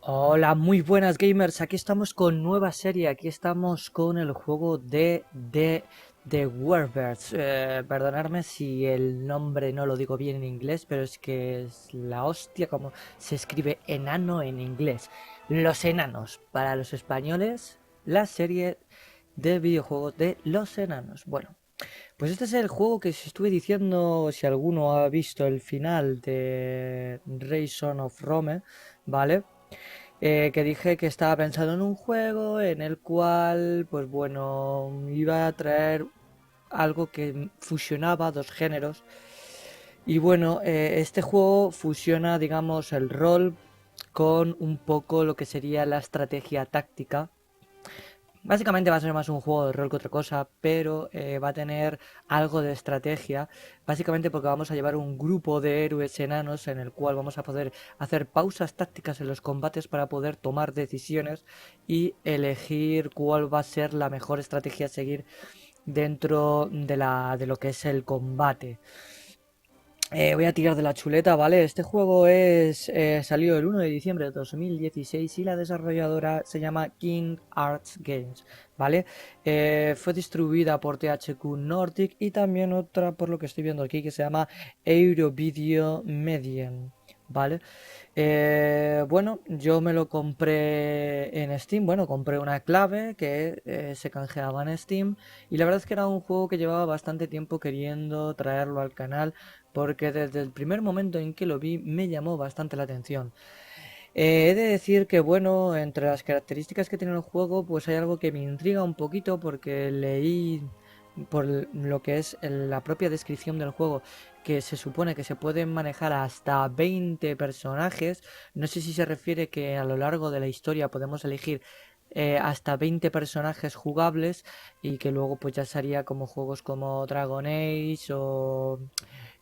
Hola, muy buenas gamers, aquí estamos con nueva serie, aquí estamos con el juego de Dwarves. Perdonadme si el nombre no lo digo bien en inglés, pero es que es la hostia como se escribe enano en inglés. Los enanos, para los españoles, la serie de videojuegos de los enanos. Bueno, pues este es el juego que os estuve diciendo, si alguno ha visto el final de Son of Rome, ¿vale? Que dije que estaba pensando en un juego en el cual, pues bueno, iba a traer algo que fusionaba dos géneros. Y bueno, este juego fusiona, digamos, el rol con un poco lo que sería la estrategia táctica. Básicamente va a ser más un juego de rol que otra cosa, pero va a tener algo de estrategia, básicamente porque vamos a llevar un grupo de héroes enanos en el cual vamos a poder hacer pausas tácticas en los combates para poder tomar decisiones y elegir cuál va a ser la mejor estrategia a seguir dentro de lo que es el combate. Voy a tirar de la chuleta, ¿vale? Este juego salió el 1 de diciembre de 2016 y la desarrolladora se llama King Arts Games, ¿vale? Fue distribuida por THQ Nordic y también otra, por lo que estoy viendo aquí, que se llama Eurovideo Median, ¿vale? Bueno, yo me lo compré en Steam. Bueno, compré una clave que se canjeaba en Steam. Y la verdad es que era un juego que llevaba bastante tiempo queriendo traerlo al canal. Porque desde el primer momento en que lo vi me llamó bastante la atención. He de decir que, bueno, entre las características que tiene el juego, pues hay algo que me intriga un poquito porque leí por lo que es la propia descripción del juego que se supone que se pueden manejar hasta 20 personajes. No sé si se refiere que a lo largo de la historia podemos elegir hasta 20 personajes jugables y que luego pues ya sería como juegos como Dragon Age o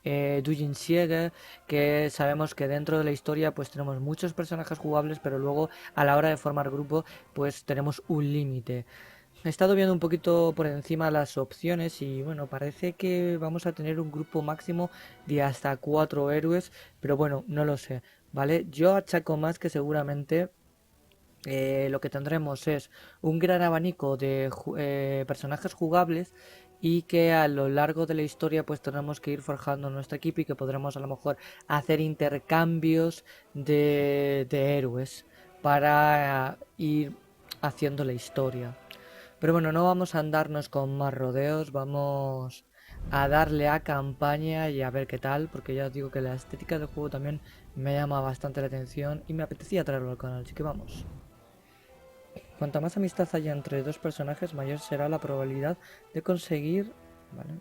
Dujin Siege, que sabemos que dentro de la historia pues tenemos muchos personajes jugables, pero luego a la hora de formar grupo pues tenemos un límite. He estado viendo un poquito por encima las opciones y bueno, parece que vamos a tener un grupo máximo de hasta 4 héroes, pero bueno, no lo sé, ¿vale? Yo achaco más que seguramente lo que tendremos es un gran abanico de personajes jugables y que a lo largo de la historia pues tenemos que ir forjando nuestro equipo y que podremos a lo mejor hacer intercambios de héroes para ir haciendo la historia. Pero bueno, no vamos a andarnos con más rodeos, vamos a darle a campaña y a ver qué tal, porque ya os digo que la estética del juego también me llama bastante la atención y me apetecía traerlo al canal, así que vamos. Cuanta más amistad haya entre dos personajes, mayor será la probabilidad de conseguir... Vale.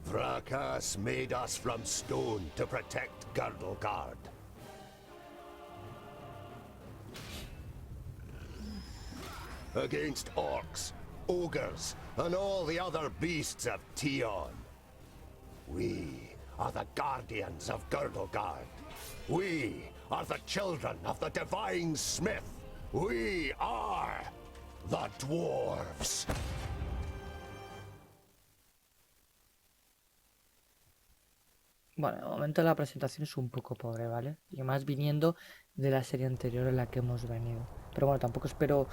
Fracas made us from stone to protect Girdlegard. Against orcs, ogres, and all the other beasts of Tion. We are the guardians of Girdlegard. We are the children of the divine smith. We are the Dwarves. Bueno, de momento la presentación es un poco pobre, ¿vale? Y más viniendo de la serie anterior en la que hemos venido. Pero bueno, tampoco espero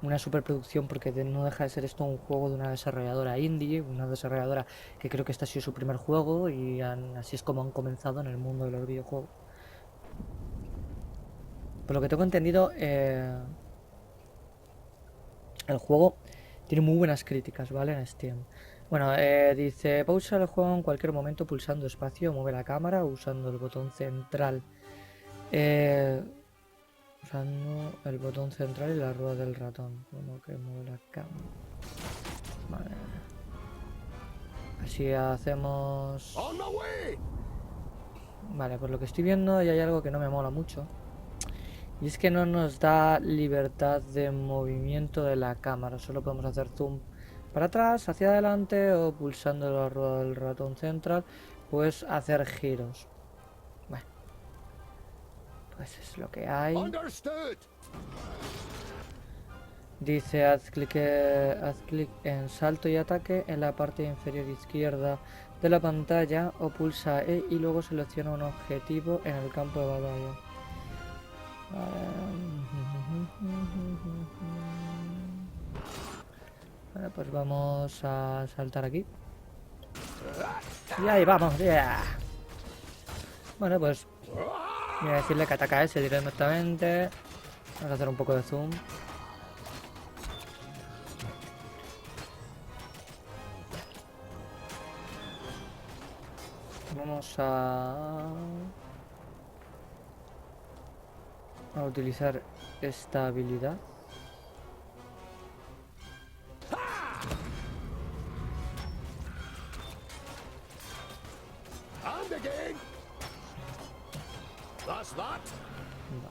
una superproducción porque no deja de ser esto un juego de una desarrolladora indie, una desarrolladora que creo que este ha sido su primer juego y así es como han comenzado en el mundo de los videojuegos. Por lo que tengo entendido, el juego tiene muy buenas críticas, ¿vale? En Steam. Bueno, dice, pausa el juego en cualquier momento pulsando espacio, mueve la cámara usando el botón central. Eh, Usando el botón central y la rueda del ratón. Como que mueve la cámara. Vale. Así hacemos... On my way! Vale, por lo que estoy viendo ya hay algo que no me mola mucho. Y es que no nos da libertad de movimiento de la cámara. Solo podemos hacer zoom para atrás, hacia adelante o pulsando la rueda del ratón central, pues hacer giros. Bueno, pues es lo que hay. Understood! Dice haz clic en salto y ataque en la parte inferior izquierda de la pantalla o pulsa E y luego selecciona un objetivo en el campo de batalla. Pues vamos a saltar aquí. Y ahí vamos, yeah. Bueno, pues voy a decirle que ataca a ese directamente. Vamos a hacer un poco de zoom. Vamos a utilizar esta habilidad.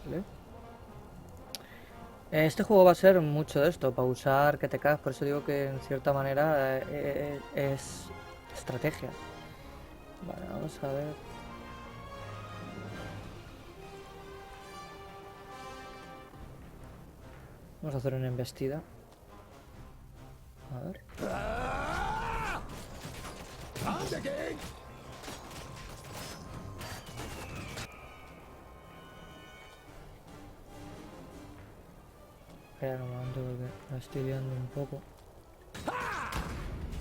Vale. Este juego va a ser mucho de esto, pausar, que te cagas, por eso digo que en cierta manera es estrategia. Vale, vamos a ver. Vamos a hacer una embestida. A ver. Espera un momento porque la estoy liando un poco.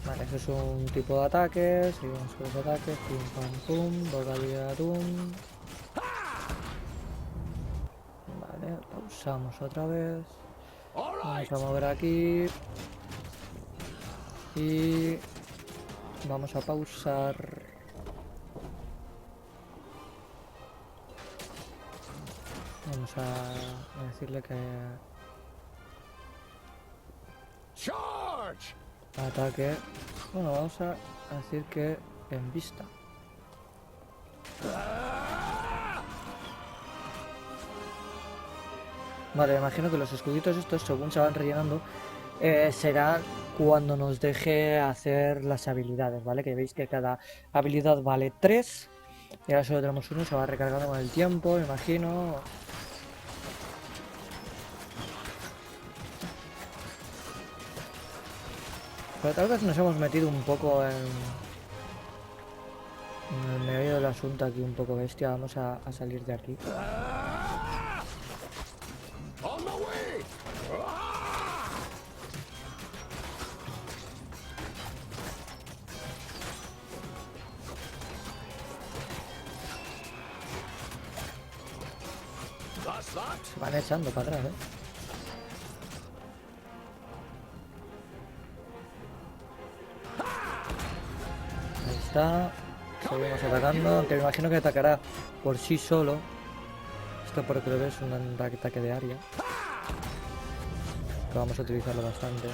Vale, eso es un tipo de ataque. Seguimos con los ataques. Pum pam pum. Vocalidad tum. Vale, pausamos otra vez. Vamos a mover aquí. Y vamos a pausar. Vamos a decirle que ataque. Bueno, vamos a decir que en vista. Vale, imagino que los escuditos estos, según se van rellenando, serán cuando nos deje hacer las habilidades, ¿vale? Que veis que cada habilidad vale 3. Y ahora solo tenemos uno, se va recargando con el tiempo, me imagino. Pero tal vez nos hemos metido un poco en el medio del asunto aquí, un poco bestia. Vamos a salir de aquí. Se van echando para atrás, Ahí está. Seguimos atacando, aunque me imagino que atacará por sí solo. Esto porque lo ves es un ataque de área. Que vamos a utilizarlo bastante.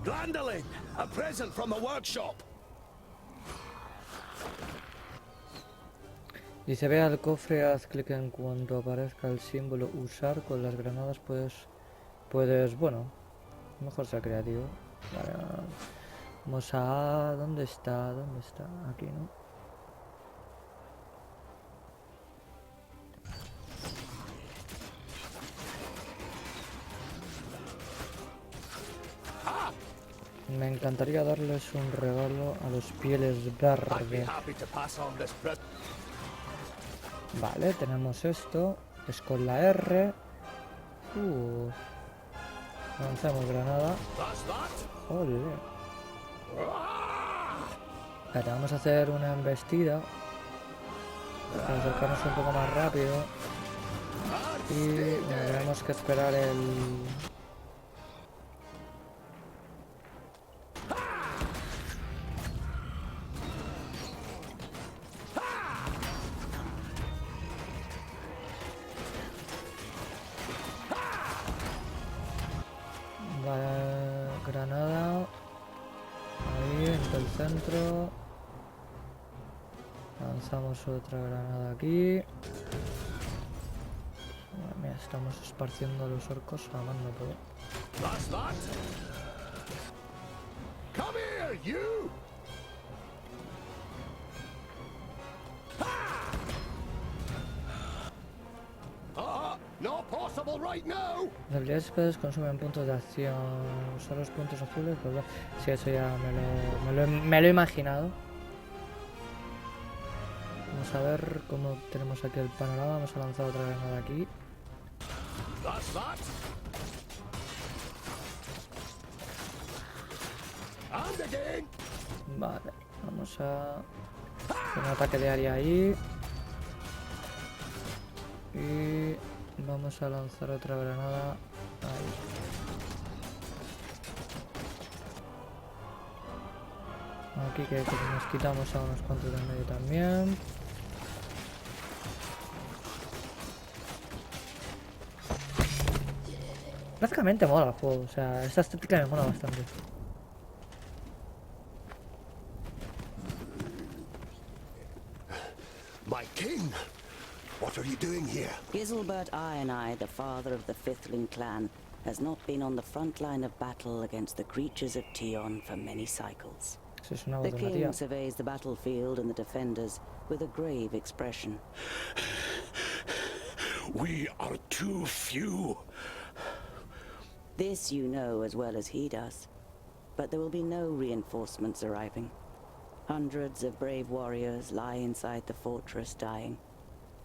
Glandolin, a present from the workshop. Dice, ve al cofre, haz clic en cuanto aparezca el símbolo usar. Con las granadas puedes, bueno, mejor sea creativo. Vale, vamos a... ¿Dónde está? ¿Dónde está? Aquí, ¿no? Me encantaría darles un regalo a los pieles verdes. Vale, tenemos esto. Es con la R. Lanzamos granada. Olé. Vale, vamos a hacer una embestida. Para acercarnos un poco más rápido. Y tenemos que esperar el... Vale, granada. Ahí, en el centro. Lanzamos otra granada aquí. Mira, estamos esparciendo a los orcos a mando todo. Come here, you! Not possible right now. Las habilidades especiales consumen puntos de acción. Usar los puntos azules, pues sí, eso ya me lo he imaginado. Vamos a ver cómo tenemos aquí el panorama. Vamos a lanzar otra granada aquí. That's that. And again. Vale, vamos a hacer un ataque de área ahí. Y vamos a lanzar otra granada ahí. Aquí que nos quitamos a unos cuantos de en medio también. Prácticamente mola el juego, o sea, esta estética me mola bastante. My king! What are you doing here? Giselbert Eye, the father of the Fifthling clan, has not been on the front line of battle against the creatures of Tion for many cycles. Eso es una The voz de una king tía. surveys the battlefield and the defenders with a grave expression. We are too few. This you know as well as he does. But there will be no reinforcements arriving. Hundreds of brave warriors lie inside the fortress dying.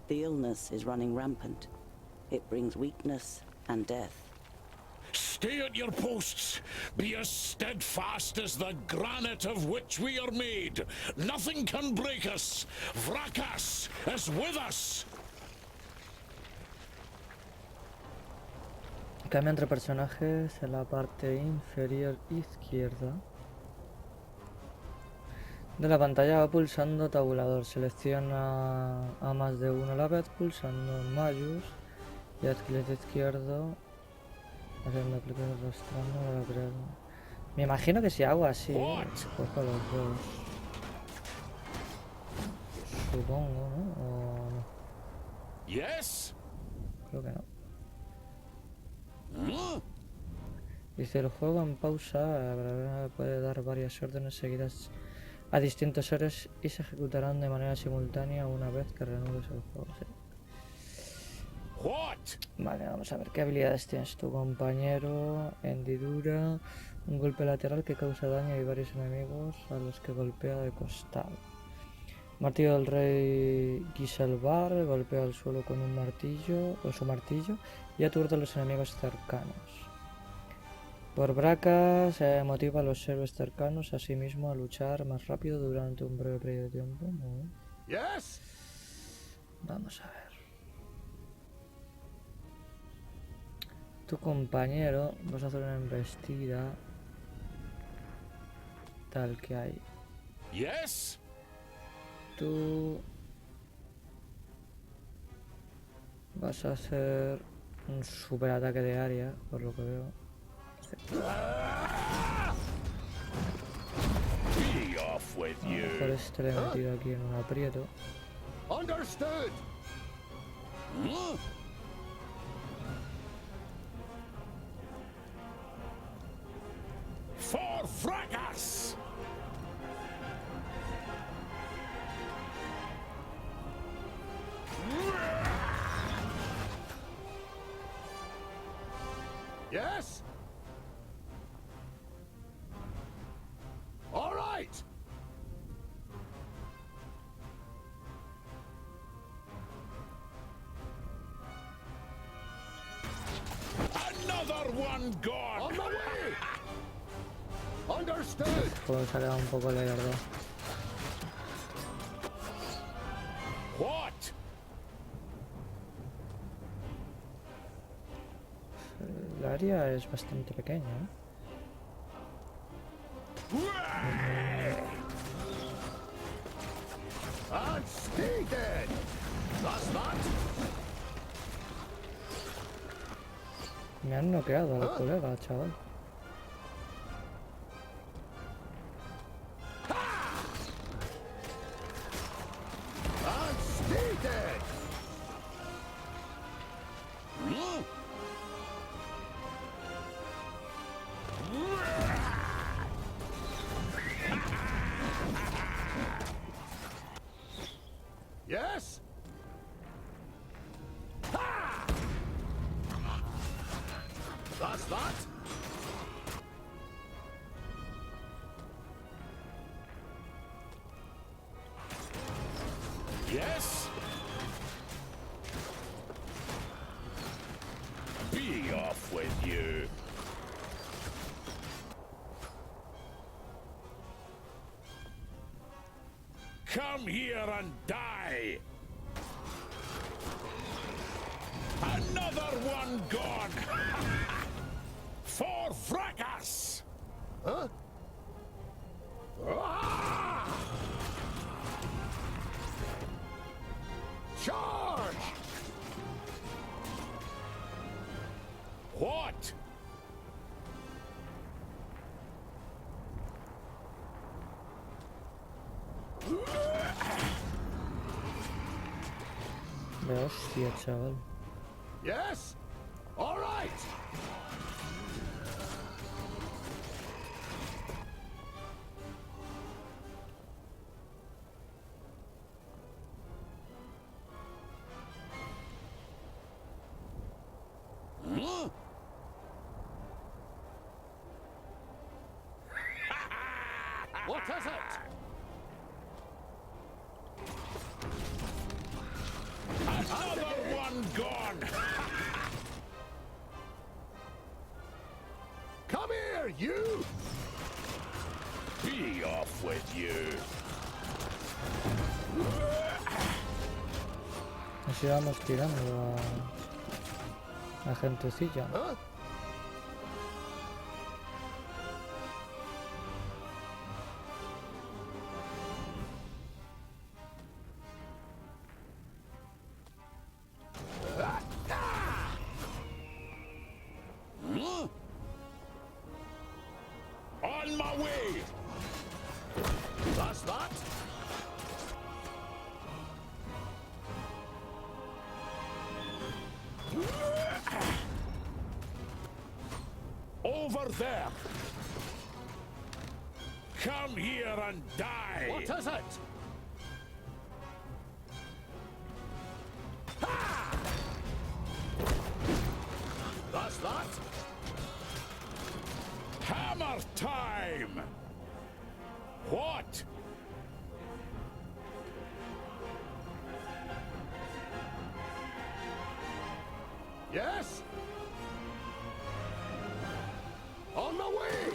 The illness is running rampant. It brings weakness and death. Stay at your posts. Be as steadfast as the granite of which we are made. Nothing can break us. Vrakas is with us. Cambia entre personajes en la parte inferior izquierda de la pantalla. Va pulsando tabulador. Selecciona a más de uno a la vez pulsando Mayus y haz clic izquierdo haciendo clic arrastrando para crear. Me imagino que si hago así, cojo los dos. Supongo, ¿no? O no. Yes? Creo que no. Dice el juego en pausa puede dar varias órdenes seguidas a distintos héroes y se ejecutarán de manera simultánea una vez que reanudes el juego. Sí. What? Vale, vamos a ver qué habilidades tienes tu compañero. Hendidura, un golpe lateral que causa daño y varios enemigos a los que golpea de costado. Martillo del rey Giselbar, golpea el suelo con un martillo o su martillo y aturde a los enemigos cercanos. Por bracas motiva a los héroes cercanos a sí mismo a luchar más rápido durante un breve periodo de tiempo. Yes? Vamos a ver. Tu compañero, vas a hacer una embestida tal que hay. Yes? Tú vas a hacer un super ataque de área, por lo que veo. Be off with A lo mejor este le he metido aquí en un aprieto. Understood. For Vrakas! Yes? All right. Another one gone! On my way. Understood. Pues se ha quedado un poco de verdad. What? El área es bastante pequeña, ¿eh? And stay dead. That's that. Me han noqueado al colega, chaval. And stay dead. Yes? Ha! That's that. Yes? Be you. Come here and die. Another one gone. For fracas. Huh? Ah! Charge! What? De hostia, chaval. Yes? All right! Huh? What is it? Another one gone. Come here, you! Be off with you. Nos íbamos tirando a gentecilla. Huh? Huh? On my way. That's that? Over there. Come here and die. What is it? Ha! That's that? Hammer time. What? Yes? On the way!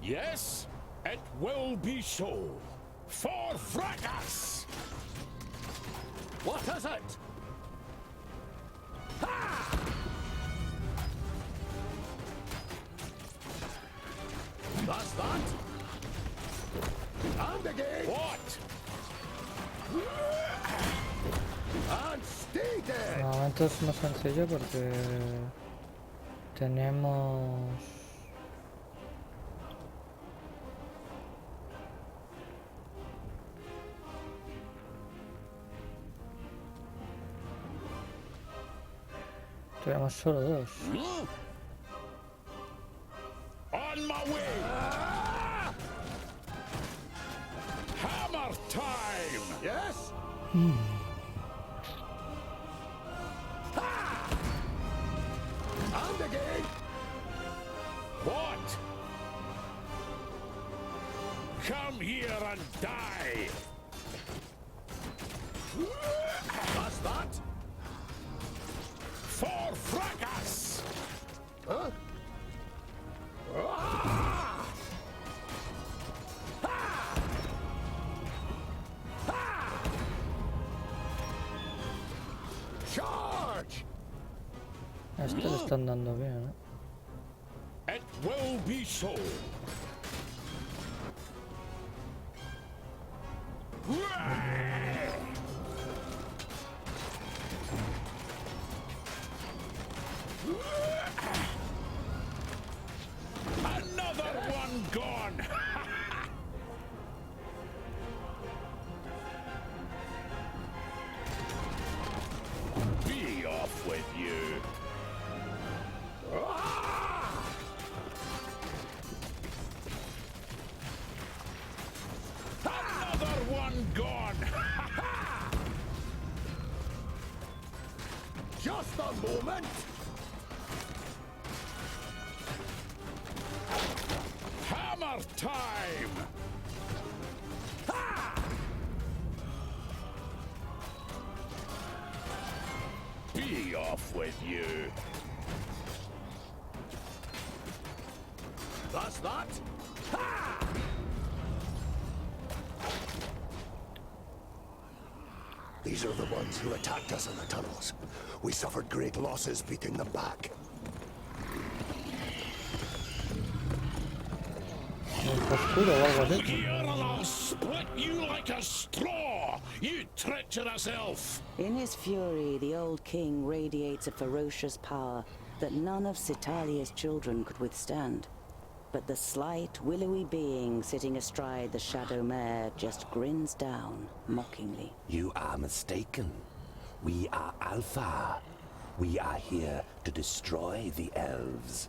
Yes, it will be so. For fracas. What is it? Ha! That's that? And again! What? And stay De dead! momento es más sencillo porque tenemos... Tenemos solo dos. Huh? On my way. Ah! Hammer time. Yes? Ha! And again! What? Come here and die. That's that? For fracas. Huh? Ah! Ha! Ha! Charge! A este le están dando bien, ¿eh? It will be so. Another one gone. Be off with you. Ah! Another one gone. Just a moment! Hammer time. Ha! off with you. That's that. Ha! These are the ones who attacked us in the tunnels. We suffered great losses beating them back. Oscuro o algo así. Here and I'll split you like a straw, you treacherous elf! In his fury, the old king radiates a ferocious power that none of Citalia's children could withstand. But the slight, willowy being sitting astride the shadow mare just grins down, mockingly. You are mistaken. We are Alpha. We are here to destroy the elves.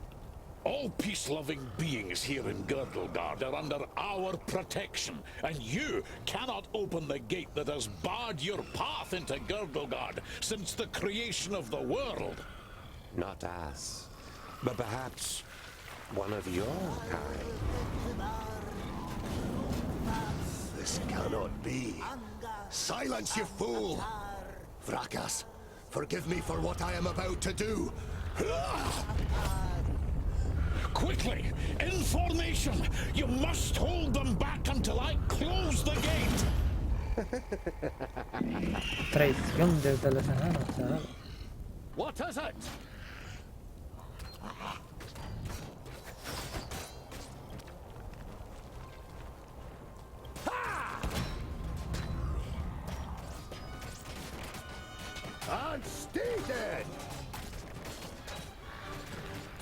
All peace-loving beings here in Girdlegard are under our protection, and you cannot open the gate that has barred your path into Girdlegard since the creation of the world. Not us, but perhaps one of your kind. This cannot be. Silence, you fool! Vrakas, forgive me for what I am about to do. Quickly, in formation! You must hold them back until I close the gate! Traición desde los enanos, chaval. What is it? And stay dead!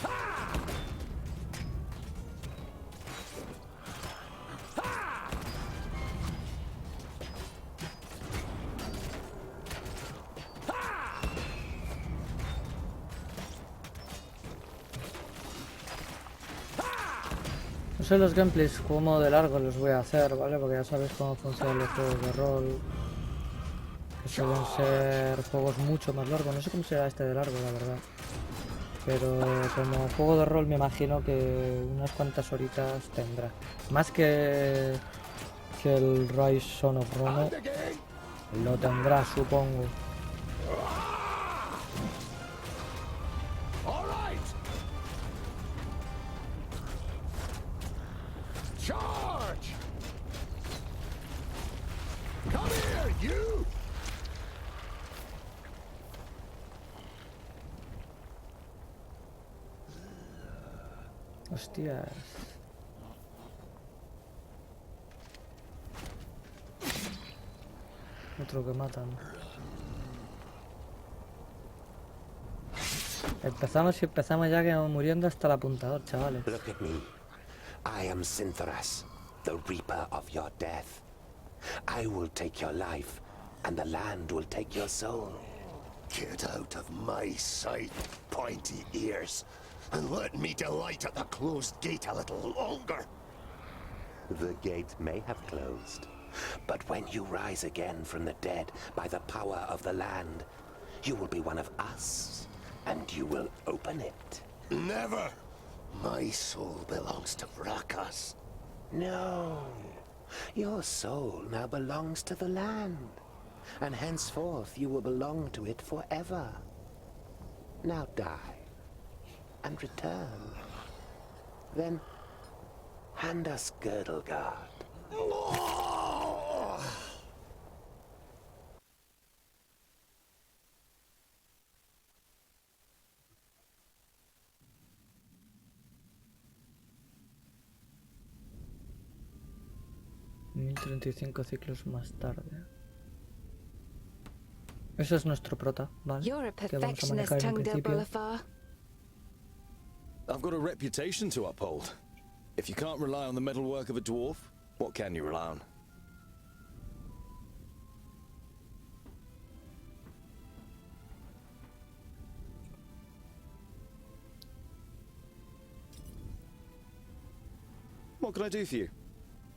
Ha! Ha! Ha! No sé los gameplays cómo de largo los voy a hacer, ¿vale? Porque ya sabes cómo funcionan los juegos de rol. Que suelen ser juegos mucho más largos. No sé cómo será este de largo, la verdad. Pero como juego de rol me imagino que unas cuantas horitas tendrá. Más que el Rise Son of Rome. Lo tendrá, supongo. All right. Charge! Come here, you! Hostias. Otro que matan. Empezamos ya que vamos muriendo hasta el apuntador, chavales. Look at me. I am Sinthras, the reaper of your death. I will take your life, and the land will take your soul. Get out of my sight, pointy ears, and let me delight at the closed gate a little longer. The gate may have closed, but when you rise again from the dead by the power of the land, you will be one of us, and you will open it. Never! My soul belongs to Vrakas. No. Your soul now belongs to the land, and henceforth you will belong to it forever. Now die, and return. Then hand us Girdlegard. Oh! 1035 ciclos más tarde. Ese es nuestro prota, ¿vale? You're a Que vamos a perfectionist, manejar en un tongue principio. Bolafar. I've got a reputation to uphold. If you can't rely on the metalwork of a dwarf, what can you rely on? What can I do for you?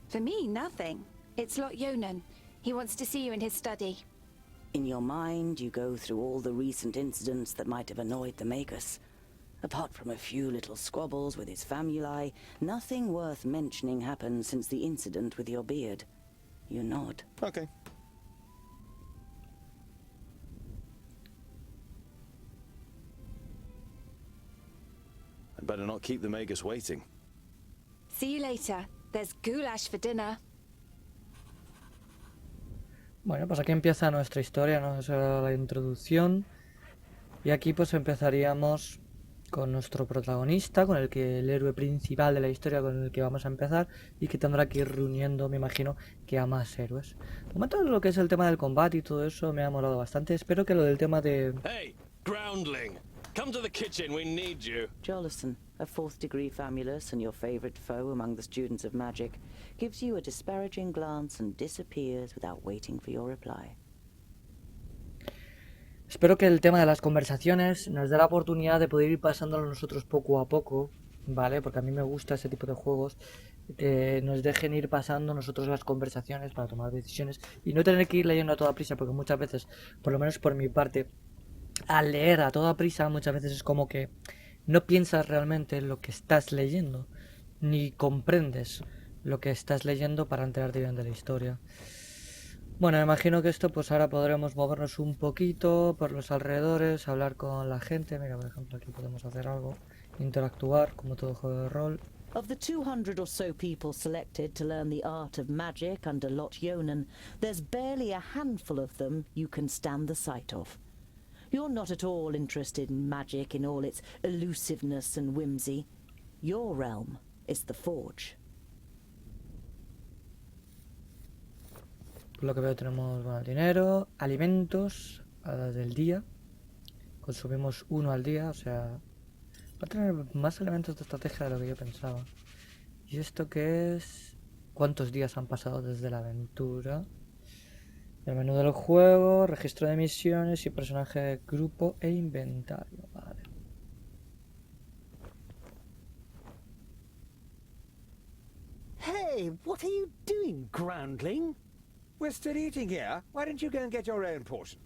For me, nothing. It's Lot Yonan. He wants to see you in his study. In your mind, you go through all the recent incidents that might have annoyed the Magus. Apart from a few little squabbles with his famuli, nothing worth mentioning happened since the incident with your beard. You nod. Okay. Better not keep the Magus waiting. See you later. There's goulash for dinner. Bueno, pues aquí empieza nuestra historia, ¿no? Esa era la introducción. Y aquí pues empezaríamos con nuestro protagonista, con el héroe principal de la historia con el que vamos a empezar y que tendrá que ir reuniendo, me imagino, que a más héroes. De momento lo que es el tema del combate y todo eso me ha molado bastante. Espero que lo del tema de... Hey, groundling! Come to the kitchen, we need you. Jolison, a fourth-degree famulus and your favorite foe among the students of magic, gives you a disparaging glance and disappears without waiting for your reply. Espero que el tema de las conversaciones nos dé la oportunidad de poder ir pasándolo nosotros poco a poco, ¿vale? Porque a mí me gusta ese tipo de juegos, que nos dejen ir pasando nosotros las conversaciones para tomar decisiones y no tener que ir leyendo a toda prisa, porque muchas veces, por lo menos por mi parte, al leer a toda prisa muchas veces es como que no piensas realmente en lo que estás leyendo, ni comprendes lo que estás leyendo para enterarte bien de la historia. Bueno, me imagino que esto pues ahora podremos movernos un poquito por los alrededores, hablar con la gente. Mira, por ejemplo, aquí podemos hacer algo, interactuar como todo juego de rol. Of the 200 or so people selected to learn the art of magic under Lot Yonan, there's barely a handful of them you can stand the sight of. You're not at all interested in magic in all its elusiveness and whimsy. Your realm is the Forge. Por lo que veo tenemos bueno, dinero, alimentos a las del día. Consumimos uno al día, o sea... Va a tener más elementos de estrategia de lo que yo pensaba. ¿Y esto qué es? ¿Cuántos días han pasado desde la aventura? El menú del juego, registro de misiones y personaje de grupo e inventario. Vale. Hey, what are you doing, groundling? We're still eating here. Why don't you go and get your own portion?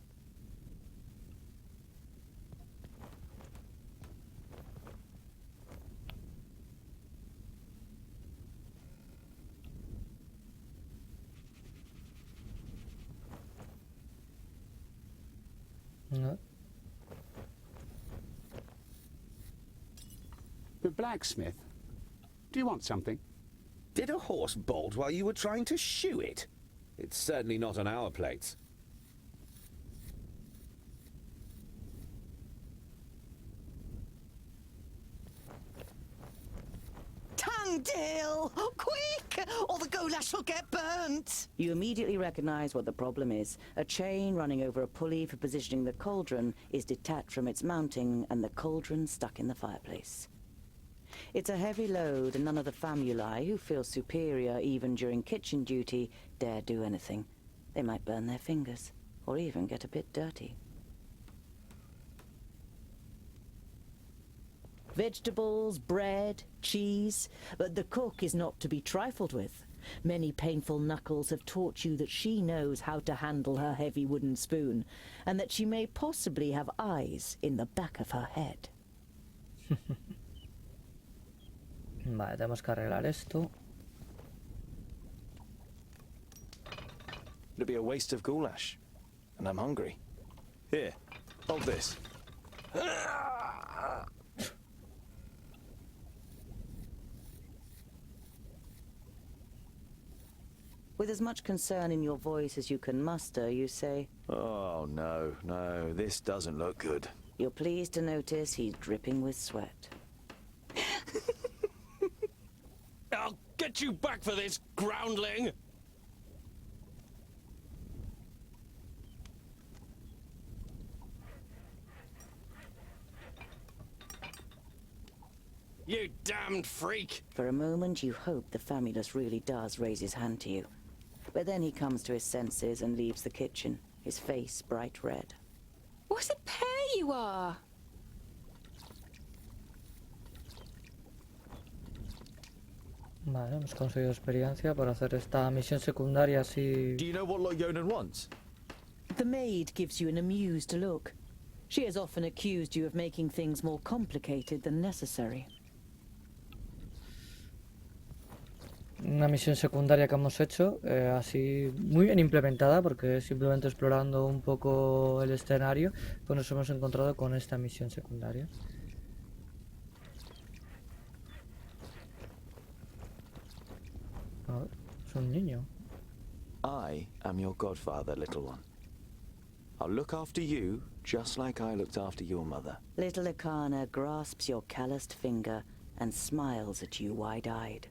No. The blacksmith. Do you want something? Did a horse bolt while you were trying to shoe it? It's certainly not on our plates. Tangdale! Quick! Or the goulash will get burnt! You immediately recognize what the problem is. A chain running over a pulley for positioning the cauldron is detached from its mounting and the cauldron stuck in the fireplace. It's a heavy load and none of the famuli, who feel superior even during kitchen duty, dare do anything. They might burn their fingers, or even get a bit dirty. Vegetables, bread, cheese, but the cook is not to be trifled with. Many painful knuckles have taught you that she knows how to handle her heavy wooden spoon, and that she may possibly have eyes in the back of her head. Vale, tenemos que arreglar esto. It'd be a waste of goulash. And I'm hungry. Here, hold this. With as much concern in your voice as you can muster, you say, Oh, no, no, this doesn't look good. You're pleased to notice he's dripping with sweat. I'll get you back for this, groundling! You damned freak! For a moment you hope the famulus really does raise his hand to you. But then he comes to his senses and leaves the kitchen, his face bright red. What a pair you are! Vale, hemos conseguido experiencia por hacer esta misión secundaria así. Do you know what Lot Yonan wants? The maid gives you an amused look. She has often accused you of making things more complicated than necessary. Una misión secundaria que hemos hecho, así muy bien implementada, porque simplemente explorando un poco el escenario, pues nos hemos encontrado con esta misión secundaria. Es un niño. I am your godfather, little one. I'll look after you just like I looked after your mother. Little Akana grasps your calloused finger and smiles at you wide-eyed.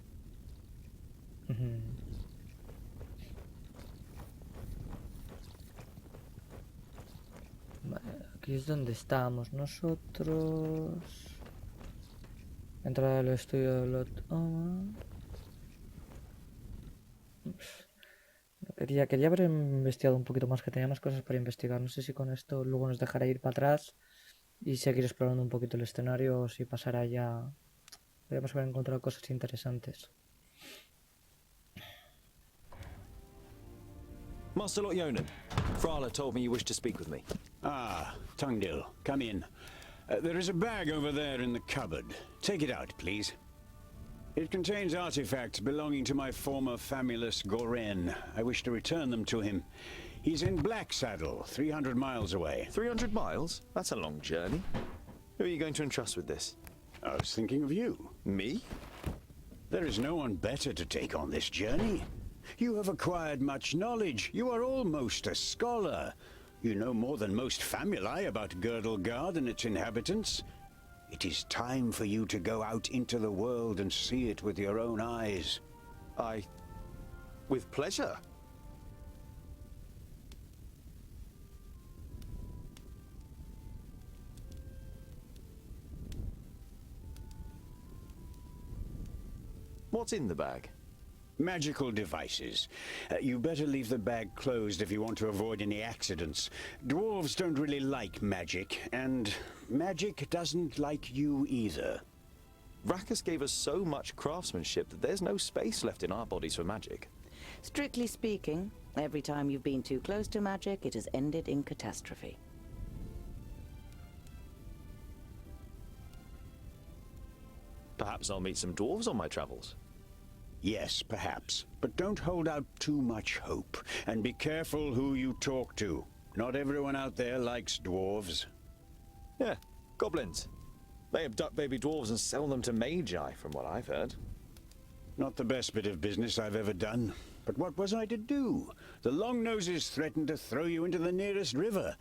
Vale, aquí es donde estábamos nosotros. Entrada al estudio de Lot. Quería haber investigado un poquito más, que tenía más cosas para investigar. No sé si con esto luego nos dejará ir para atrás y seguir explorando un poquito el escenario, o si pasará ya. Podríamos haber encontrado cosas interesantes. Master Lot Yonan, Frala told me you wished to speak with me. Ah, Tungdil, come in. There is a bag over there in the cupboard. Take it out, please. It contains artifacts belonging to my former famulus Goren. I wish to return them to him. He's in Black Saddle, 300 miles away. 300 miles? That's a long journey. Who are you going to entrust with this? I was thinking of you. Me? There is no one better to take on this journey. You have acquired much knowledge. You are almost a scholar. You know more than most famuli about Girdlegard and its inhabitants. It is time for you to go out into the world and see it with your own eyes. With pleasure. What's in the bag? Magical devices. You better leave the bag closed if you want to avoid any accidents. Dwarves don't really like magic, and magic doesn't like you either. Rakus gave us so much craftsmanship that there's no space left in our bodies for magic. Strictly speaking, every time you've been too close to magic, it has ended in catastrophe. Perhaps I'll meet some dwarves on my travels. Yes, perhaps. But don't hold out too much hope. And be careful who you talk to. Not everyone out there likes dwarves. Yeah, goblins. They abduct baby dwarves and sell them to magi, from what I've heard. Not the best bit of business I've ever done. But what was I to do? The Longnoses threatened to throw you into the nearest river.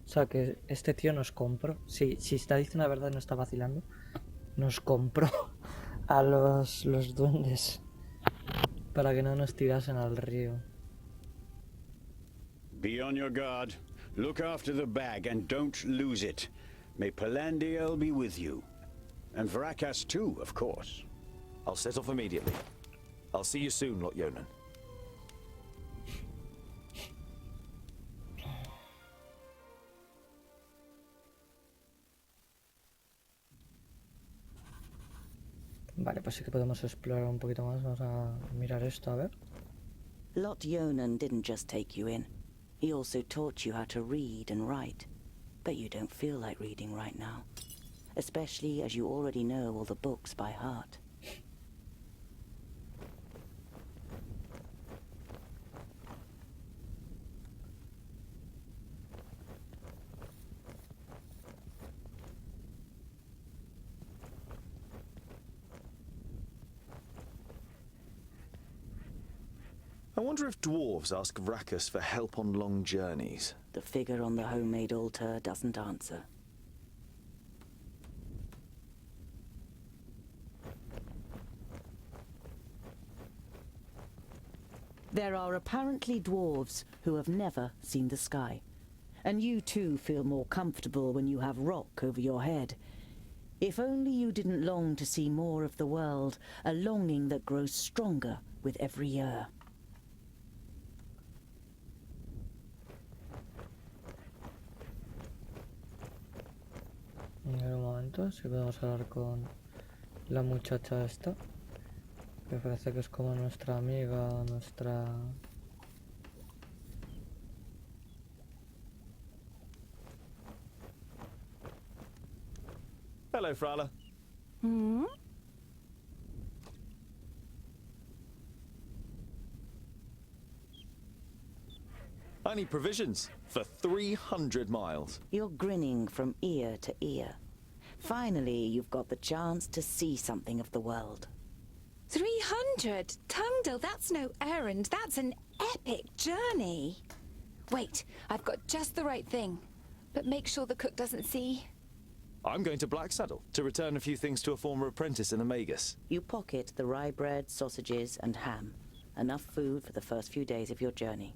O sea, que este tío nos compró. Sí, si está diciendo la verdad, no está vacilando. Nos compró a los duendes para que no nos tirasen al río. Be on your guard. Look after the bag and don't lose it. May Palandiel be with you. And Varakas too, of course. I'll set off immediately. I'll see you soon, Lot Yonan. Vale, pues sí que podemos explorar un poquito más. Vamos a mirar esto, a ver. Lot Yonan didn't just take you in. He also taught you how to read and write. But you don't feel like reading right now. Especially as you already know all the books by heart. I wonder if dwarves ask Rakus for help on long journeys. The figure on the homemade altar doesn't answer. There are apparently dwarves who have never seen the sky. And you too feel more comfortable when you have rock over your head. If only you didn't long to see more of the world, a longing that grows stronger with every year. En un momento, si podemos hablar con la muchacha esta, que parece que es como nuestra amiga, nuestra... Hello, Frala. Hmm? I need provisions for 300 miles. You're grinning from ear to ear. Finally, you've got the chance to see something of the world. 300? Tungdil, that's no errand. That's an epic journey. Wait, I've got just the right thing. But make sure the cook doesn't see. I'm going to Blacksaddle to return a few things to a former apprentice in Amagus. You pocket the rye bread, sausages, and ham. Enough food for the first few days of your journey.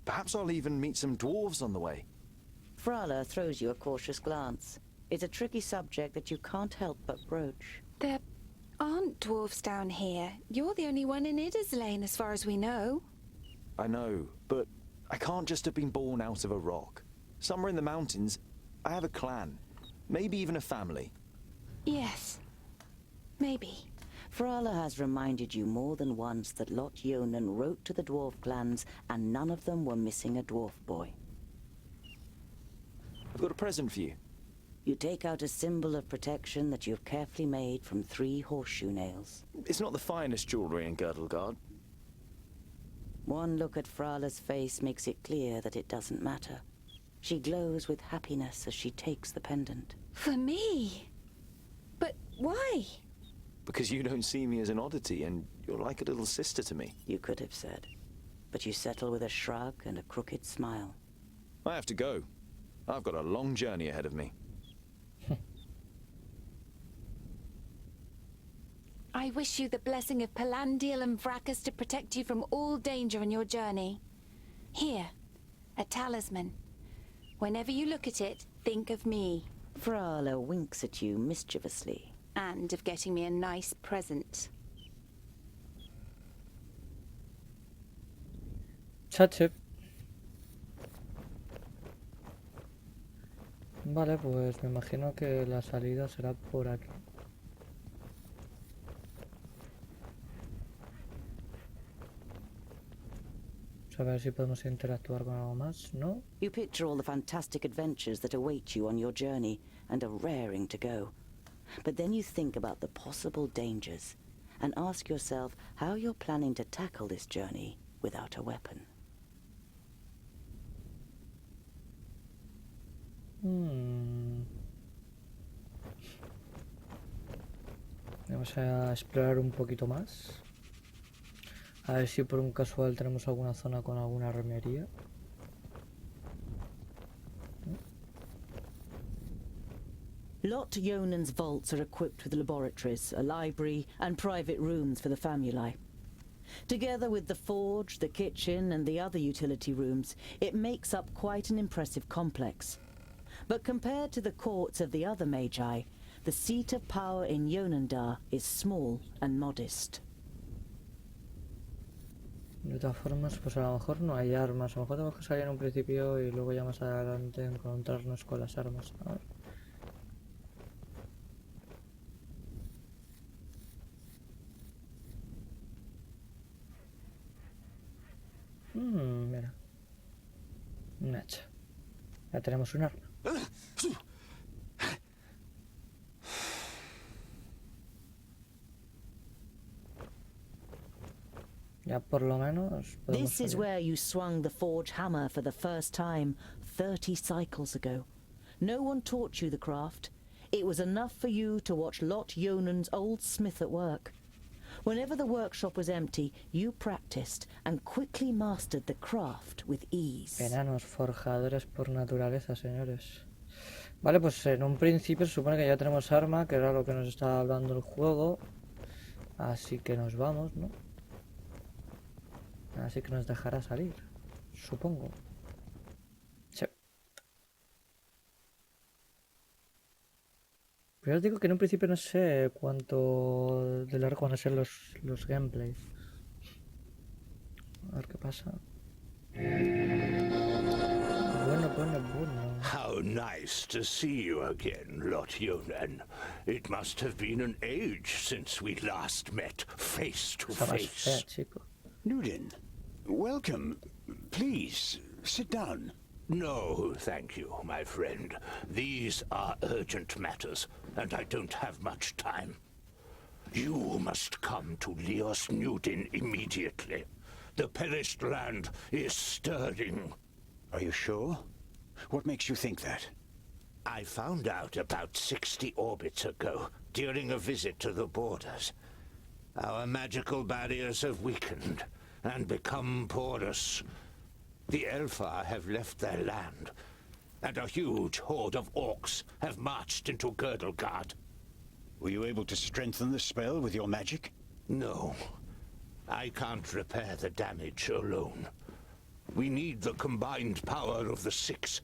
Perhaps I'll even meet some dwarves on the way. Frala throws you a cautious glance. It's a tricky subject that you can't help but broach. There aren't dwarves down here. You're the only one in Iderslane, as far as we know. I know, but I can't just have been born out of a rock. Somewhere in the mountains, I have a clan. Maybe even a family. Yes. Maybe. Frala has reminded you more than once that Lot Yonan wrote to the dwarf clans and none of them were missing a dwarf boy. I've got a present for you. You take out a symbol of protection that you've carefully made from 3 horseshoe nails. It's not the finest jewelry in Girdlegard. One look at Frala's face makes it clear that it doesn't matter. She glows with happiness as she takes the pendant. For me? But why? Because you don't see me as an oddity, and you're like a little sister to me. You could have said. But you settle with a shrug and a crooked smile. I have to go. I've got a long journey ahead of me. I wish you the blessing of Palandial and Vracus to protect you from all danger on your journey. Here, a talisman. Whenever you look at it, think of me. Frala winks at you mischievously. And of getting me a nice present. Chache. Vale, pues me imagino que la salida será por aquí. A ver si podemos interactuar con algo más, ¿no? You picture all the fantastic adventures that await you on your journey and are raring to go. But then you think about the possible dangers and ask yourself how you're planning to tackle this journey without a weapon. Vamos a explorar un poquito más. A ver si por un casual tenemos alguna zona con alguna remería. Lot Yonan's vaults are equipped with laboratories, a library, and private rooms for the famuli. Together with the forge, the kitchen, and the other utility rooms, it makes up quite an impressive complex. But compared to the courts of the other magi, the seat of power in Yonandar is small and modest. De todas formas, pues a lo mejor no hay armas. A lo mejor tenemos que salir en un principio y luego ya más adelante encontrarnos con las armas. A ver. Mira. Un hacha. Ya tenemos un arma. Ya por lo menos podemos This is where you swung the forge hammer for the first time 30 cycles ago. No one taught you the craft. It was enough for you to watch Lot Yonan's old smith at work. Whenever the workshop was empty, you practiced and quickly mastered the craft with ease. Enanos forjadores por naturaleza, señores. Vale, pues en un principio se supone que ya tenemos arma, que era lo que nos estaba hablando el juego. Así que nos vamos, ¿no? Así que nos dejará salir, supongo. Sí. Pero os digo que en un principio no sé cuánto de largo van a ser los gameplays. A ver qué pasa. Bueno. How nice to see you again, Lot Yonan. It must have been an age since we last met face to face. Nudin, welcome. Please, sit down. No, thank you, my friend. These are urgent matters, and I don't have much time. You must come to Leos Newton immediately. The perished land is stirring. Are you sure? What makes you think that? I found out about 60 orbits ago, during a visit to the borders. Our magical barriers have weakened and become porous. The Elfar have left their land, and a huge horde of orcs have marched into Girdlegard. Were you able to strengthen the spell with your magic? No. I can't repair the damage alone. We need the combined power of the 6.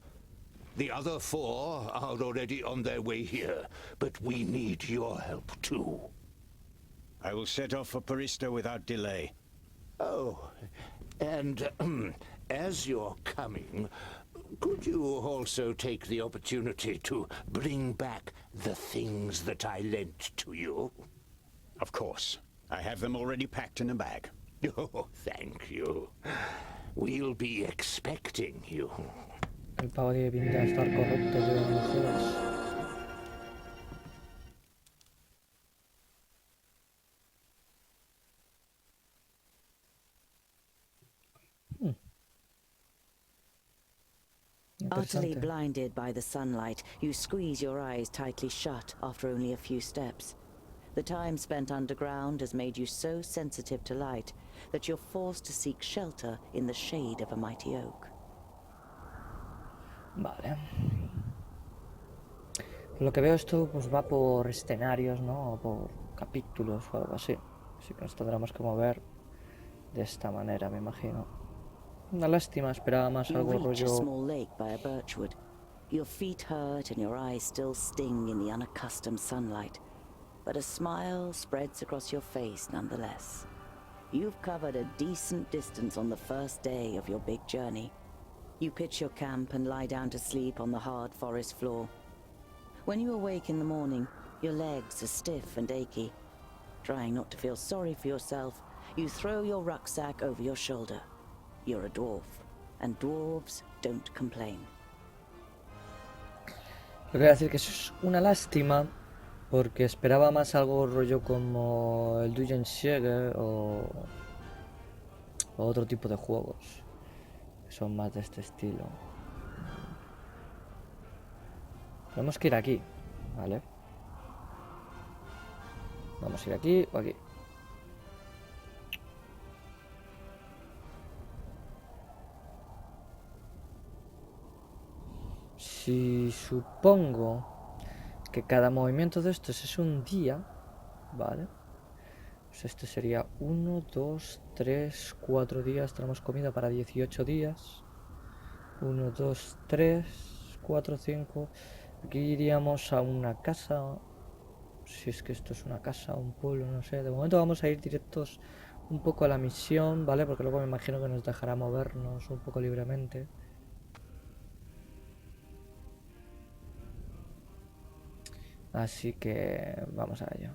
The other 4 are already on their way here, but we need your help too. I will set off for Parista without delay. Oh, and as you're coming, could you also take the opportunity to bring back the things that I lent to you? Of course. I have them already packed in a bag. Oh, thank you. We'll be expecting you. El pavo tiene pinta de estar corrupto, yo no jodas. Utterly blinded by the sunlight, you squeeze your eyes tightly shut after only a few steps. The time spent underground has made you so sensitive to light that you're forced to seek shelter in the shade of a mighty oak. Vale. Lo que veo esto pues va por escenarios, ¿no? O por capítulos o algo así. Así que nos tendremos que mover de esta manera, me imagino. Una lástima, esperaba más algo You reach a rollo... small lake by a birchwood. Your feet hurt and your eyes still sting in the unaccustomed sunlight. But a smile spreads across your face nonetheless. You've covered a decent distance on the first day of your big journey. You pitch your camp and lie down to sleep on the hard forest floor. When you awake in the morning, your legs are stiff and achy. Trying not to feel sorry for yourself, you throw your rucksack over your shoulder. You're a dwarf, and dwarves don't complain. Lo que voy a decir que eso es una lástima, porque esperaba más algo rollo como el Dungeon Siege o otro tipo de juegos que son más de este estilo. Tenemos que ir aquí, ¿vale? Vamos a ir aquí o aquí. Si supongo que cada movimiento de estos es un día, ¿vale? Pues este sería 1, 2, 3, 4 días. Tenemos comida para 18 días. 1, 2, 3, 4, 5. Aquí iríamos a una casa. Si es que esto es una casa, un pueblo, no sé. De momento vamos a ir directos un poco a la misión, ¿vale? Porque luego me imagino que nos dejará movernos un poco libremente. Así que vamos a ello.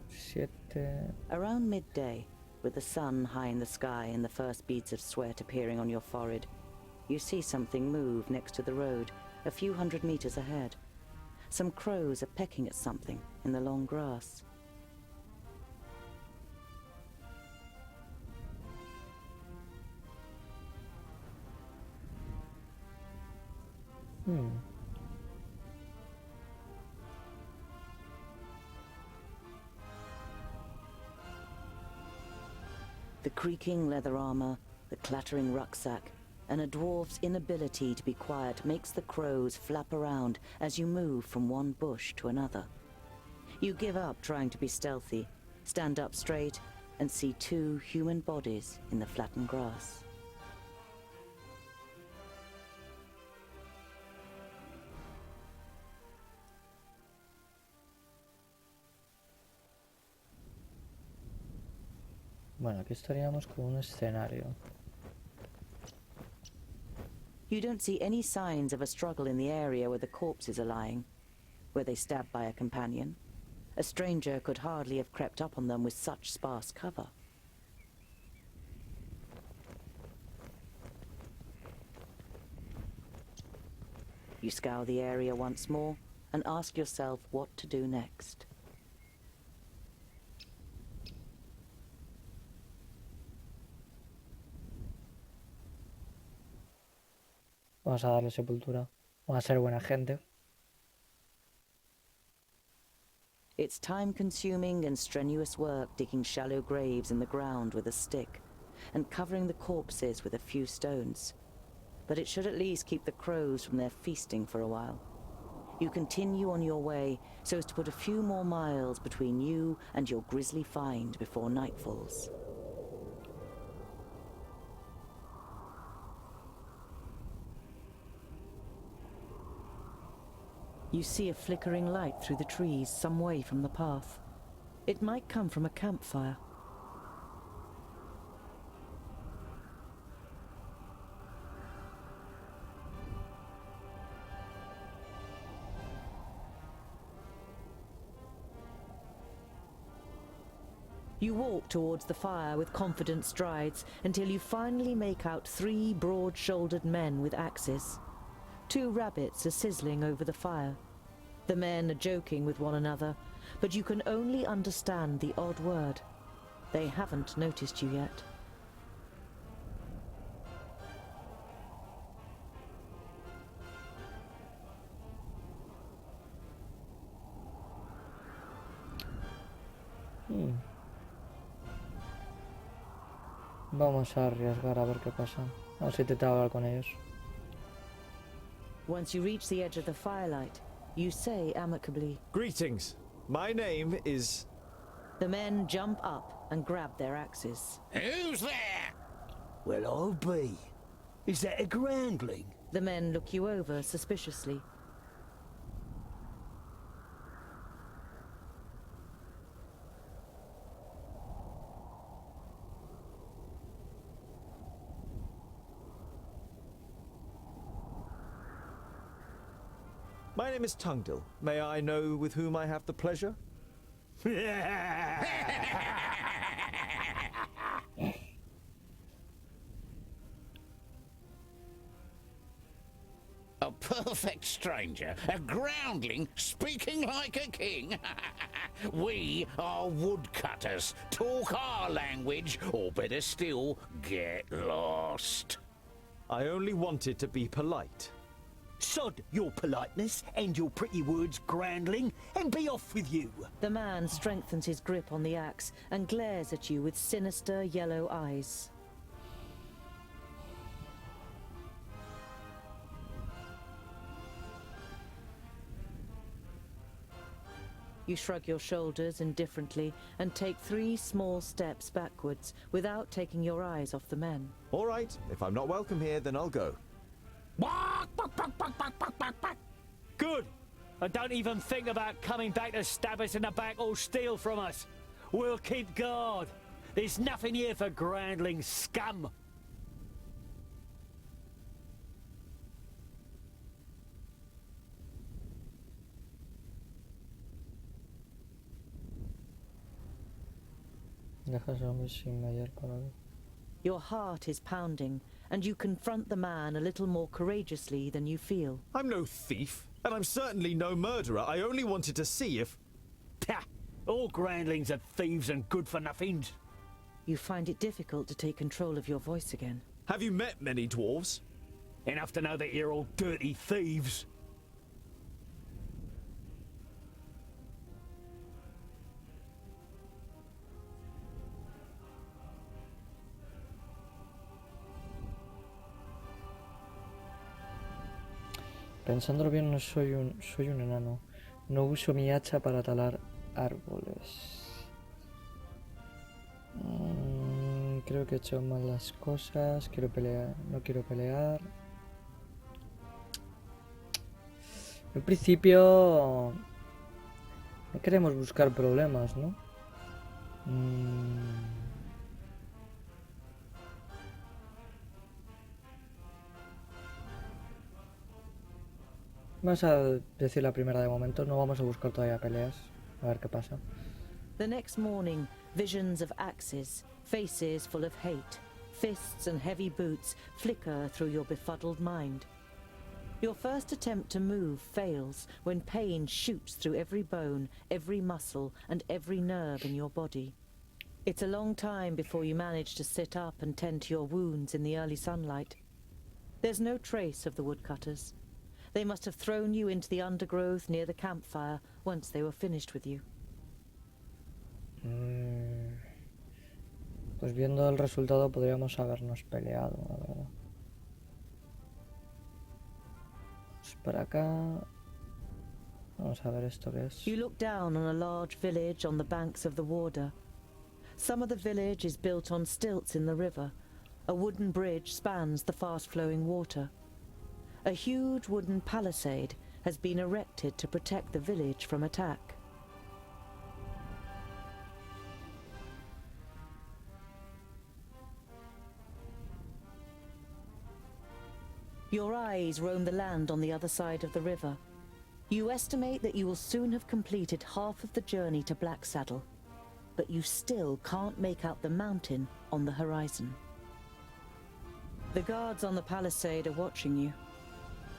7. Around midday, with the sun high in the sky and the first beads of sweat appearing on your forehead, you see something move next to the road, a few hundred meters ahead. Some crows are pecking at something in the long grass. The creaking leather armor, the clattering rucksack, and a dwarf's inability to be quiet makes the crows flap around as you move from one bush to another. You give up trying to be stealthy, stand up straight, and see 2 human bodies in the flattened grass. Bueno, aquí estaríamos con un escenario. You don't see any signs of a struggle in the area where the corpses are lying. Were they stabbed by a companion? A stranger could hardly have crept up on them with such sparse cover. You scour the area once more and ask yourself what to do next. Vamos a darle sepultura. Vamos a ser buena gente. It's time-consuming and strenuous work digging shallow graves in the ground with a stick and covering the corpses with a few stones. But it should at least keep the crows from their feasting for a while. You continue on your way so as to put a few more miles between you and your grisly find before night falls. You see a flickering light through the trees some way from the path. It might come from a campfire. You walk towards the fire with confident strides until you finally make out 3 broad-shouldered men with axes. 2 rabbits are sizzling over the fire. The men are joking with one another, but you can only understand the odd word. They haven't noticed you yet. Vamos a arriesgar a ver qué pasa. Vamos a intentar hablar con ellos. Once you reach the edge of the firelight, you say amicably, Greetings. My name is... The men jump up and grab their axes. Who's there? Well, I'll be. Is that a groundling? The men look you over suspiciously. My name is Tungdil. May I know with whom I have the pleasure? A perfect stranger, a groundling speaking like a king. We are woodcutters. Talk our language, or better still, get lost. I only wanted to be polite. Sod your politeness and your pretty words, groundling, and be off with you. The man strengthens his grip on the axe and glares at you with sinister yellow eyes. You shrug your shoulders indifferently and take 3 small steps backwards without taking your eyes off the men. All right, if I'm not welcome here, then I'll go. Good. And don't even think about coming back to stab us in the back or steal from us. We'll keep guard. There's nothing here for groundling scum. Your heart is pounding, and you confront the man a little more courageously than you feel. I'm no thief, and I'm certainly no murderer. I only wanted to see if... Pah! All groundlings are thieves and good-for-nothings. You find it difficult to take control of your voice again. Have you met many dwarves? Enough to know that you're all dirty thieves. Pensándolo bien, no soy un enano. No uso mi hacha para talar árboles. Creo que he hecho mal las cosas. Quiero pelear. No quiero pelear. En principio no queremos buscar problemas, ¿no? Vamos a decir la primera de momento, no vamos a buscar todavía peleas, a ver qué pasa. The next morning, visions of axes, faces full of hate, fists and heavy boots flicker through your befuddled mind. Your first attempt to move fails when pain shoots through every bone, every muscle, and every nerve in your body. It's a long time before you manage to sit up and tend to your wounds in the early sunlight. There's no trace of the woodcutters. They must have thrown you into the undergrowth near the campfire once they were finished with you. Pues viendo el resultado podríamos habernos peleado, la verdad. Pues para acá. Vamos a ver esto que es. You look down on a large village on the banks of the Warder. Some of the village is built on stilts in the river. A wooden bridge spans the fast-flowing water. A huge wooden palisade has been erected to protect the village from attack. Your eyes roam the land on the other side of the river. You estimate that you will soon have completed half of the journey to Blacksaddle, but you still can't make out the mountain on the horizon. The guards on the palisade are watching you.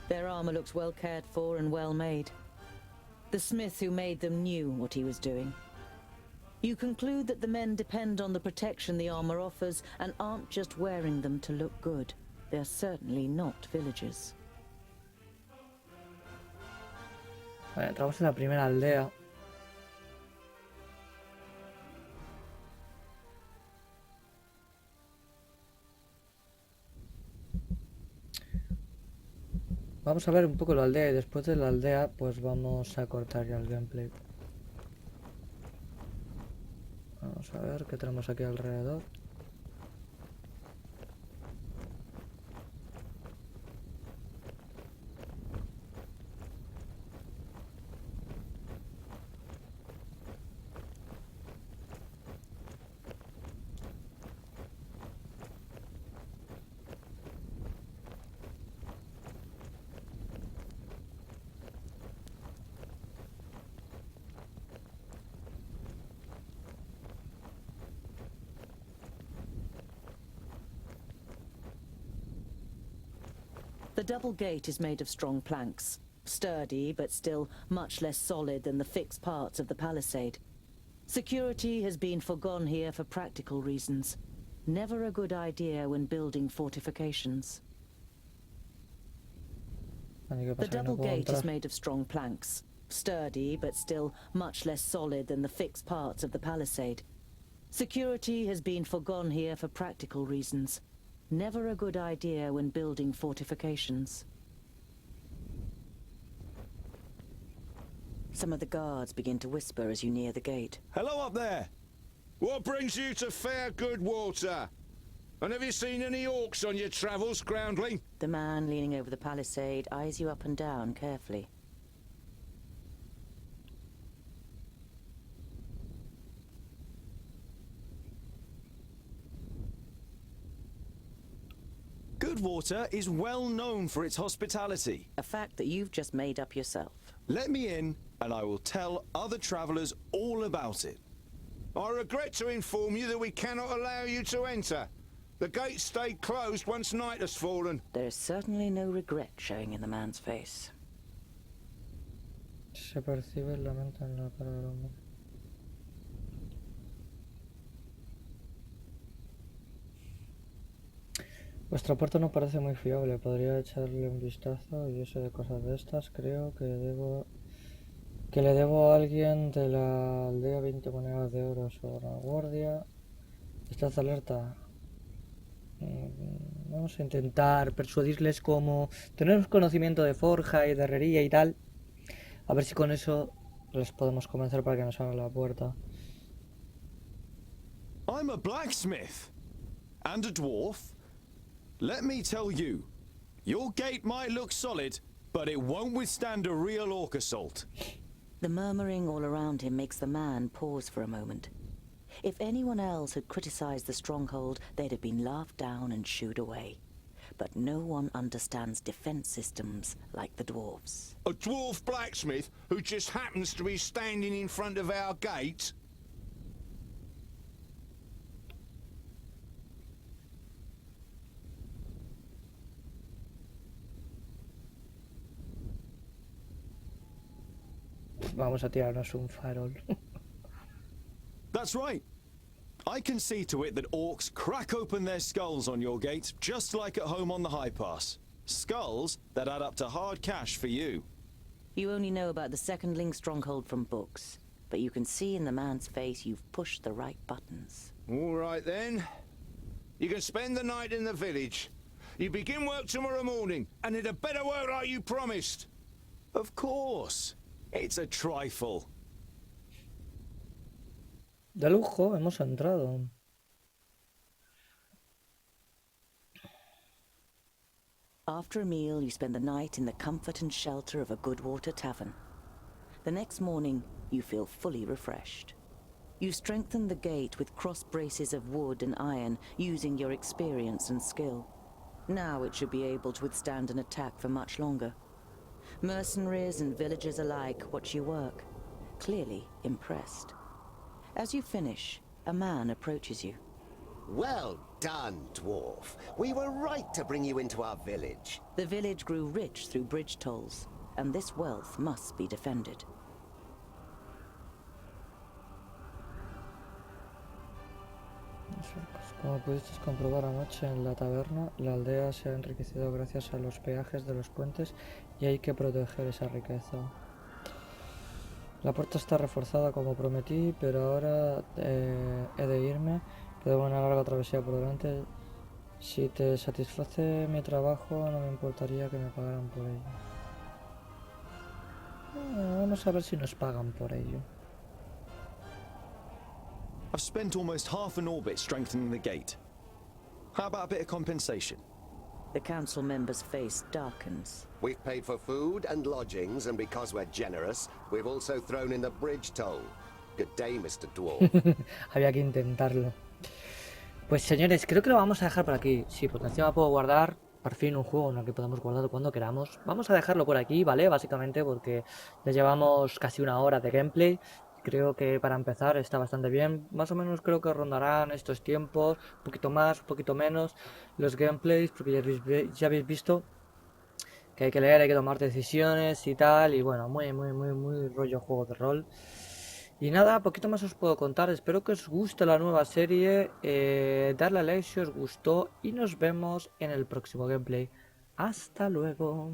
Their armor looks well cared for and well made. The smith who made them knew what he was doing. You conclude that the men depend on the protection the armor offers and aren't just wearing them to look good. They're certainly not villagers. Vale, entramos en la primera aldea. Vamos a ver un poco la aldea y después de la aldea pues vamos a cortar ya el gameplay. Vamos a ver qué tenemos aquí alrededor. The double gate is made of strong planks, sturdy but still much less solid than the fixed parts of the palisade. Security has been forgone here for practical reasons. Never a good idea when building fortifications. The double gate is made of strong planks, sturdy but still much less solid than the fixed parts of the palisade. Security has been forgone here for practical reasons. Never a good idea when building fortifications. Some of the guards begin to whisper as you near the gate. Hello up there! What brings you to fair good water? And have you seen any orcs on your travels, groundling? The man leaning over the palisade eyes you up and down carefully. Goodwater is well known for its hospitality. A fact that you've just made up yourself. Let me in, and I will tell other travelers all about it. I regret to inform you that we cannot allow you to enter. The gates stayed closed once night has fallen. There is certainly no regret showing in the man's face. Se percibe el lamento en la cara del hombre. Vuestra puerta no parece muy fiable. Podría echarle un vistazo. Y yo sé de cosas de estas. Creo que le debo a alguien de la aldea 20 monedas de oro sobre la guardia. Estad alerta. Vamos a intentar persuadirles como tenemos conocimiento de forja y de herrería y tal. A ver si con eso les podemos convencer para que nos abran la puerta. I'm a blacksmith and a dwarf. Let me tell you, your gate might look solid, but it won't withstand a real orc assault. The murmuring all around him makes the man pause for a moment. If anyone else had criticized the stronghold, they'd have been laughed down and shooed away. But no one understands defense systems like the dwarves. A dwarf blacksmith who just happens to be standing in front of our gate? Vamos a tirarnos un farol. That's right. I can see to it that orcs crack open their skulls on your gate, just like at home on the High Pass. Skulls that add up to hard cash for you. You only know about the second-ling stronghold from books, but you can see in the man's face you've pushed the right buttons. All right then. You can spend the night in the village. You begin work tomorrow morning, and it had better work like you promised. Of course. It's a trifle. De lujo, hemos entrado. After a meal, you spend the night in the comfort and shelter of a Goodwater tavern. The next morning, you feel fully refreshed. You strengthen the gate with cross braces of wood and iron, using your experience and skill. Now it should be able to withstand an attack for much longer. Mercenaries and villagers alike watch you work, clearly impressed. As you finish, a man approaches you. Well done, dwarf. We were right to bring you into our village. The village grew rich through bridge tolls, and this wealth must be defended. Como pudiste comprobar anoche en la taberna, la aldea se ha enriquecido gracias a los peajes de los puentes y hay que proteger esa riqueza. La puerta está reforzada como prometí, pero ahora he de irme. Queda una larga travesía por delante. Si te satisface mi trabajo, no me importaría que me pagaran por ello. Vamos a ver si nos pagan por ello. I've spent almost half an orbit strengthening the gate. How about a bit of compensation? The council member's face darkens. We've paid for food and lodgings, and because we're generous, we've also thrown in the bridge toll. Good day, Mr. Dwarf. Había que intentarlo. Pues señores, creo que lo vamos a dejar por aquí. Sí, porque encima puedo guardar, por fin, un juego en el que podemos guardar cuando queramos. Vamos a dejarlo por aquí, ¿vale? Básicamente porque ya llevamos casi una hora de gameplay. Creo que para empezar está bastante bien. Más o menos creo que rondarán estos tiempos, un poquito más, un poquito menos, los gameplays, porque ya habéis visto que hay que leer, hay que tomar decisiones y tal. Y bueno, muy rollo juego de rol. Y nada, poquito más os puedo contar. Espero que os guste la nueva serie. Darle a like si os gustó y nos vemos en el próximo gameplay. Hasta luego.